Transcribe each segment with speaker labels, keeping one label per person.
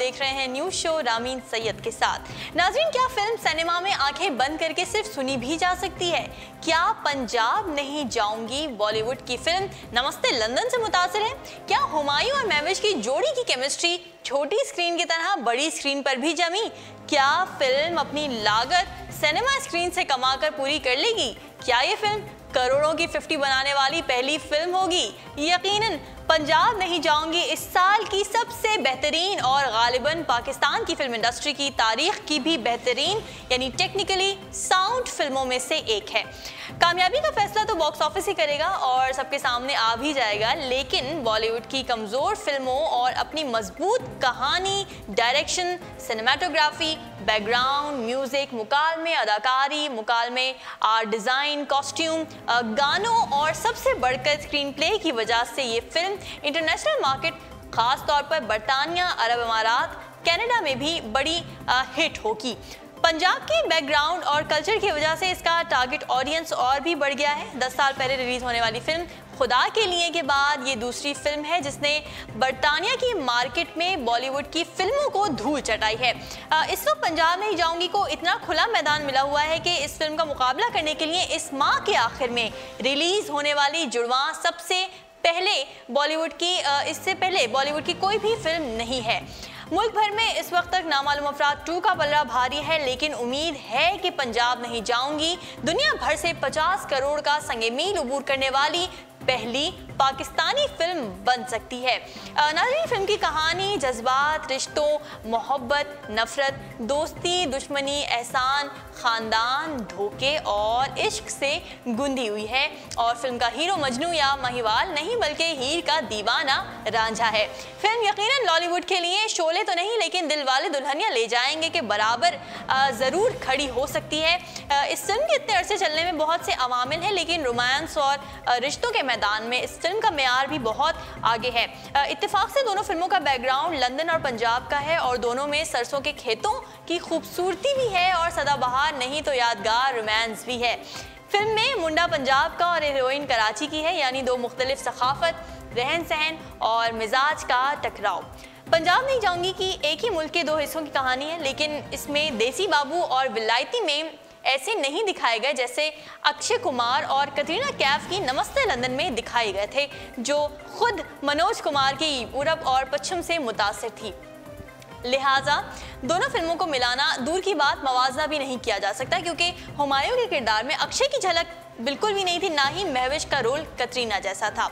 Speaker 1: देख रहे हैं न्यूज शो रामीन सैयद के साथ। नाज़रीन, क्या फिल्म सिनेमा में आंखें बंद करके सिर्फ सुनी भी जा सकती है? क्या पंजाब नहीं जाऊंगी बॉलीवुड की फिल्म नमस्ते लंदन से मुतासिर है? क्या हुमायूं और महविश की जोड़ी की केमिस्ट्री छोटी स्क्रीन की तरह बड़ी स्क्रीन पर भी जमी? क्या फिल्म अपनी लागत सिनेमा स्क्रीन से कमाकर पूरी कर लेगी? क्या ये फिल्म करोड़ों की 50 बनाने वाली पहली फिल्म होगी? यकीनन पंजाब नहीं जाऊंगी इस साल की सबसे बेहतरीन और गालिबन पाकिस्तान की फिल्म इंडस्ट्री की तारीख की भी बेहतरीन यानी टेक्निकली साउंड फिल्मों में से एक है। कामयाबी का फैसला तो बॉक्स ऑफिस ही करेगा और सबके सामने आ भी जाएगा, लेकिन बॉलीवुड की कमज़ोर फिल्मों और अपनी मजबूत कहानी, डायरेक्शन, सिनेमाटोग्राफी, बैकग्राउंड म्यूजिक, मुकालमे अदाकारी, मुकालमे आर्ट डिज़ाइन, कॉस्ट्यूम, गानों और सबसे बढ़कर स्क्रीन प्ले की वजह से ये फिल्म इंटरनेशनल मार्केट, खास तौर पर बरतानिया, अरब अमारात, कनाडा में भी बड़ी हिट होगी। पंजाब के बैकग्राउंड और कल्चर की वजह से इसका टारगेट ऑडियंस और भी बढ़ गया है। 10 साल पहले रिलीज होने वाली फिल्म खुदा के लिए के बाद ये दूसरी फिल्म है जिसने बरतानिया की मार्केट में बॉलीवुड की फिल्मों को धूल चटाई है। इस वक्त पंजाब नहीं जाऊंगी को इतना खुला मैदान मिला हुआ है कि इस फिल्म का मुकाबला करने के लिए इस माह के आखिर में रिलीज होने वाली जुड़वां सबसे पहले बॉलीवुड की इससे पहले बॉलीवुड की कोई भी फिल्म नहीं है। मुल्क भर में इस वक्त तक नामालूम अफराद 2 का पलड़ा भारी है, लेकिन उम्मीद है कि पंजाब नहीं जाऊंगी दुनिया भर से 50 करोड़ का संगे मील उबूर करने वाली पहली पाकिस्तानी फिल्म बन सकती है। नाज़रीन, फिल्म की कहानी जज्बात, रिश्तों, मोहब्बत, नफरत, दोस्ती, दुश्मनी, एहसान, ख़ानदान, धोखे और इश्क से गुंदी हुई है और फिल्म का हीरो मजनू या महिवाल नहीं बल्कि हीर का दीवाना रांझा है। फिल्म यकीनन लॉलीवुड के लिए शोले तो नहीं लेकिन दिल वाले दुल्हनिया ले जाएंगे के बराबर ज़रूर खड़ी हो सकती है। इस फिल्म के इतने अरसे चलने में बहुत से अवामिल हैं, लेकिन रोमांस और रिश्तों के मैदान में इस फिल्म का मेयार भी बहुत आगे है। इत्तेफाक से दोनों फिल्मों का बैकग्राउंड लंदन और पंजाब का है और दोनों में सरसों के खेतों की खूबसूरती भी है और सदाबहार नहीं तो यादगार रोमांस भी है। फिल्म में मुंडा पंजाब का और हीरोइन कराची की है, यानी दो मुख्तलिफ सखाफत, रहन सहन और मिजाज का टकराव। पंजाब नहीं जाऊंगी कि एक ही मुल्क के 2 हिस्सों की कहानी है, लेकिन इसमें देसी बाबू और विलायती में ऐसे नहीं दिखाए गए जैसे अक्षय कुमार और कटरीना कैफ की नमस्ते लंदन में दिखाए गए थे, जो खुद मनोज कुमार की पूरब और पश्चिम से मुतासिर थी। लिहाजा दोनों फिल्मों को मिलाना दूर की बात, मवाजना भी नहीं किया जा सकता, क्योंकि हुमायूं के किरदार में अक्षय की झलक बिल्कुल भी नहीं थी, ना ही महविश का रोल कटरीना जैसा था।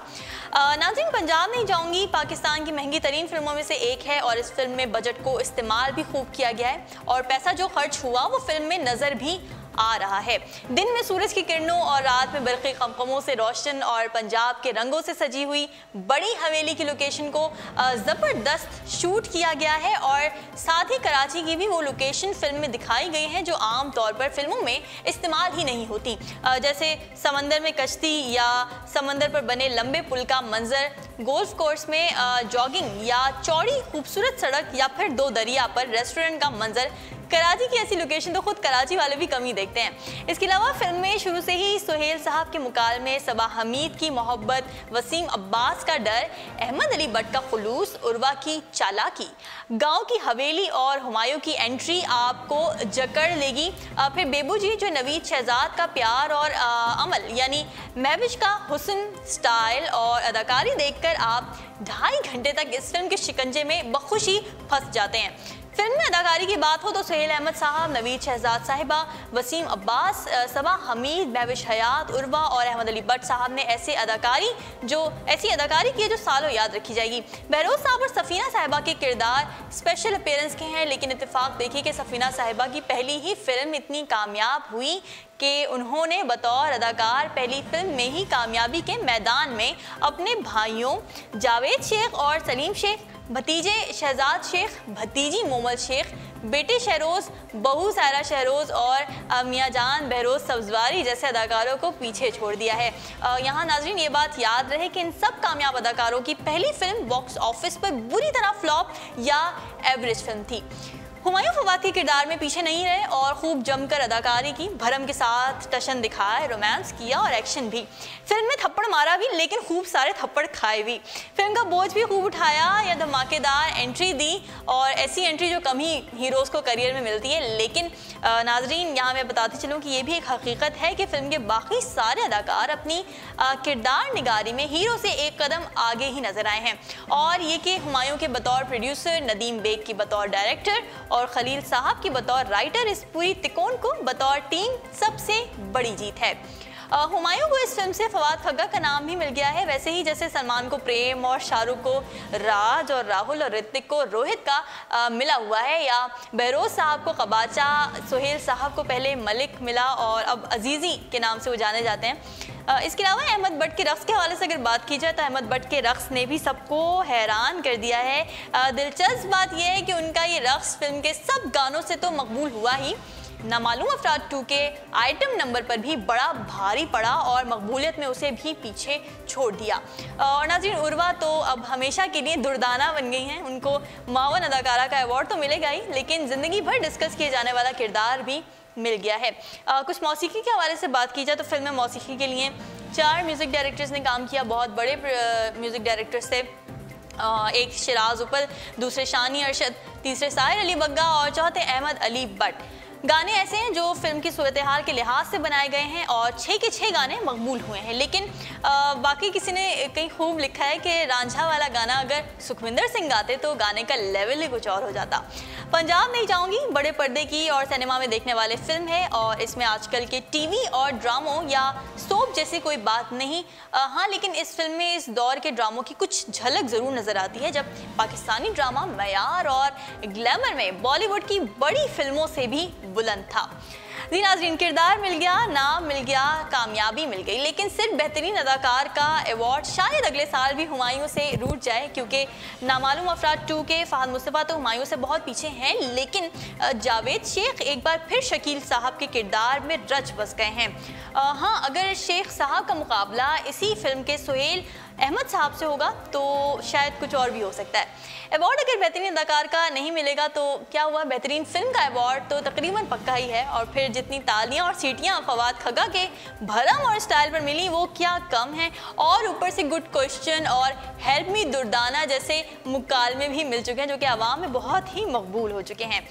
Speaker 1: नाज़रीन, पंजाब नहीं जाऊंगी पाकिस्तान की महंगी तरीन फिल्मों में से एक है और इस फिल्म में बजट को इस्तेमाल भी खूब किया गया है और पैसा जो खर्च हुआ वो फिल्म में नज़र भी आ रहा है। दिन में सूरज की किरणों और रात में बरक़ी खमखमों से रोशन और पंजाब के रंगों से सजी हुई बड़ी हवेली की लोकेशन को ज़बरदस्त शूट किया गया है और साथ ही कराची की भी वो लोकेशन फिल्म में दिखाई गई हैं जो आम तौर पर फिल्मों में इस्तेमाल ही नहीं होती, जैसे समंदर में कश्ती या समंदर पर बने लंबे पुल का मंजर, गोल्फ कोर्स में जॉगिंग या चौड़ी खूबसूरत सड़क या फिर 2 दरिया पर रेस्टोरेंट का मंजर। कराची की ऐसी लोकेशन तो खुद कराची वाले भी कम ही देखते हैं। इसके अलावा फिल्म में शुरू से ही सुहेल साहब के मुकालमे, सबा हमीद की मोहब्बत, वसीम अब्बास का डर, अहमद अली भट्ट का खुलूस, उर्वा की चालाकी, गांव की हवेली और हुमायूं की एंट्री आपको जकड़ लेगी। फिर बेबू जी जो नवीद शहजाद का प्यार और अमल यानी महविश का हुस्न, स्टाइल और अदाकारी देखकर आप 2.5 घंटे तक इस फिल्म के शिकंजे में बखुशी फंस जाते हैं। फिल्म में अदाकारी की बात हो तो सुहेल अहमद साहब, नवीद शहजाद साहिबा, वसीम अब्बास, सबा हमीद, महविश हयात, उर्वा और अहमद अली भट्ट साहब ने ऐसी अदाकारी की है जो सालों याद रखी जाएगी। बहरोज साहब और सफीना साहिबा के किरदार स्पेशल अपीयरेंस के हैं, लेकिन इत्तेफाक देखिए कि सफीना साहिबा की पहली ही फिल्म इतनी कामयाब हुई कि उन्होंने बतौर अदाकार पहली फिल्म में ही कामयाबी के मैदान में अपने भाइयों जावेद शेख और सलीम शेख, भतीजे शहजाद शेख, भतीजी मोमल शेख, बेटे शहरोज, बहू सायरा शहरोज और मियाँ जान बहरोज सब्जवारी जैसे अदाकारों को पीछे छोड़ दिया है। यहाँ नाजरीन ये बात याद रहे कि इन सब कामयाब अदाकारों की पहली फिल्म बॉक्स ऑफिस पर बुरी तरह फ्लॉप या एवरेज फिल्म थी। हुमायूं फवाद के किरदार में पीछे नहीं रहे और खूब जमकर अदाकारी की, भरम के साथ टशन दिखाए, रोमांस किया और एक्शन भी। फिल्म में थप्पड़ मारा भी, लेकिन खूब सारे थप्पड़ खाए भी। फिल्म का बोझ भी खूब उठाया या धमाकेदार एंट्री दी, और ऐसी एंट्री जो कम ही हीरोज़ को करियर में मिलती है। लेकिन नाजरीन, यहाँ मैं बताती चलूँ कि ये भी एक हकीकत है कि फिल्म के बाकी सारे अदाकार अपनी किरदार निगारी में हीरो से एक कदम आगे ही नजर आए हैं। और ये कि हुमायूं के बतौर प्रोड्यूसर, नदीम बेग की बतौर डायरेक्टर और खलील साहब की बतौर राइटर, इस पूरी तिकोन को बतौर टीम सबसे बड़ी जीत है। हुमायूं को इस फिल्म से फवाद खग्गा का नाम भी मिल गया है, वैसे ही जैसे सलमान को प्रेम और शाहरुख को राज और राहुल और ऋतिक को रोहित का मिला हुआ है, या बहरोज साहब को कबाचा, सुहेल साहब को पहले मलिक मिला और अब अजीज़ी के नाम से वो जाने जाते हैं। इसके अलावा अहमद बट के रक़्स के हवाले से अगर बात की जाए तो अहमद बट के रक़्स ने भी सबको हैरान कर दिया है। दिलचस्प बात यह है कि उनका ये रक़्स फिल्म के सब गानों से तो मकबूल हुआ ही, नामालूम अफराद 2 के आइटम नंबर पर भी बड़ा भारी पड़ा और मकबूलियत में उसे भी पीछे छोड़ दिया। और नाज़रीन, उर्वा तो अब हमेशा के लिए दुर्दाना बन गई हैं। उनको मावन अदाकारा का अवार्ड तो मिलेगा ही, लेकिन ज़िंदगी भर डिस्कस किए जाने वाला किरदार भी मिल गया है। कुछ मौसीकी के हवाले से बात की जाए तो फिल्म में मौसीकी के लिए 4 म्यूज़िक डायरेक्टर्स ने काम किया। बहुत बड़े म्यूज़िक डायरेक्टर्स थे। एक शिराज उपल, दूसरे शानी अरशद, तीसरे साहिर अली बग्गा और चौथे अहमद अली बट। गाने ऐसे हैं जो फिल्म की सूरत हाल के लिहाज से बनाए गए हैं और 6 के 6 गाने मकबूल हुए हैं। लेकिन बाकी किसी ने कहीं खूब लिखा है कि रांझा वाला गाना अगर सुखविंदर सिंह गाते तो गाने का लेवल ही कुछ और हो जाता। पंजाब नहीं जाऊंगी बड़े पर्दे की और सिनेमा में देखने वाले फिल्म है, और इसमें आजकल के टीवी और ड्रामों या सोप जैसी कोई बात नहीं। हाँ, लेकिन इस फिल्म में इस दौर के ड्रामों की कुछ झलक ज़रूर नज़र आती है, जब पाकिस्तानी ड्रामा मयार और ग्लैमर में बॉलीवुड की बड़ी फिल्मों से भी बुलंद था। जी नाज़रीन, किरदार मिल गया, नाम मिल गया, कामयाबी मिल गई, लेकिन सिर्फ बेहतरीन अदाकार का अवार्ड शायद अगले साल भी हुमायूं से रूठ जाए, क्योंकि नामालूम अफराद 2 के फहद मुस्तफ़ा तो हुमायूं से बहुत पीछे हैं, लेकिन जावेद शेख एक बार फिर शकील साहब के किरदार में रच बस गए हैं। हाँ, अगर शेख साहब का मुकाबला इसी फिल्म के सुहेल अहमद साहब से होगा तो शायद कुछ और भी हो सकता है। अवार्ड अगर बेहतरीन अदाकार का नहीं मिलेगा तो क्या हुआ, बेहतरीन फिल्म का अवार्ड तो तकरीबन पक्का ही है। और फिर जितनी तालियां और सीटियां फवाद खग्गा के भरम और स्टाइल पर मिली वो क्या कम है, और ऊपर से गुड क्वेश्चन और हेल्प मी दुर्दाना जैसे मुकालमे भी मिल चुके हैं, जो कि आवाम में बहुत ही मकबूल हो चुके हैं।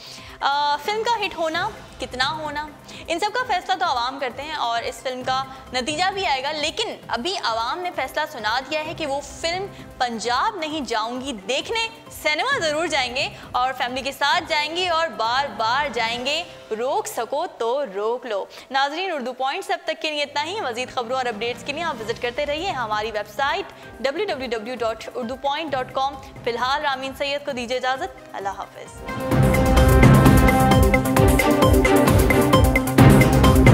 Speaker 1: फिल्म का हिट होना, कितना होना, इन सब का फैसला तो आवाम करते हैं और इस फिल्म का नतीजा भी आएगा। लेकिन अभी आवाम ने फैसला सुना दिया है कि वो फिल्म पंजाब नहीं जाऊंगी देखने सिनेमा ज़रूर जाएंगे, और फैमिली के साथ जाएंगे और बार बार जाएंगे, रोक सको तो रोक लो। नाजरीन, उर्दू पॉइंट्स अब तक के लिए इतना ही। मज़ीद खबरों और अपडेट्स के लिए आप विजिट करते रहिए हमारी वेबसाइट www.urdupoint.com। फिलहाल रामीन सैयद को दीजिए इजाज़त। अल्लाह हाफ़िज़।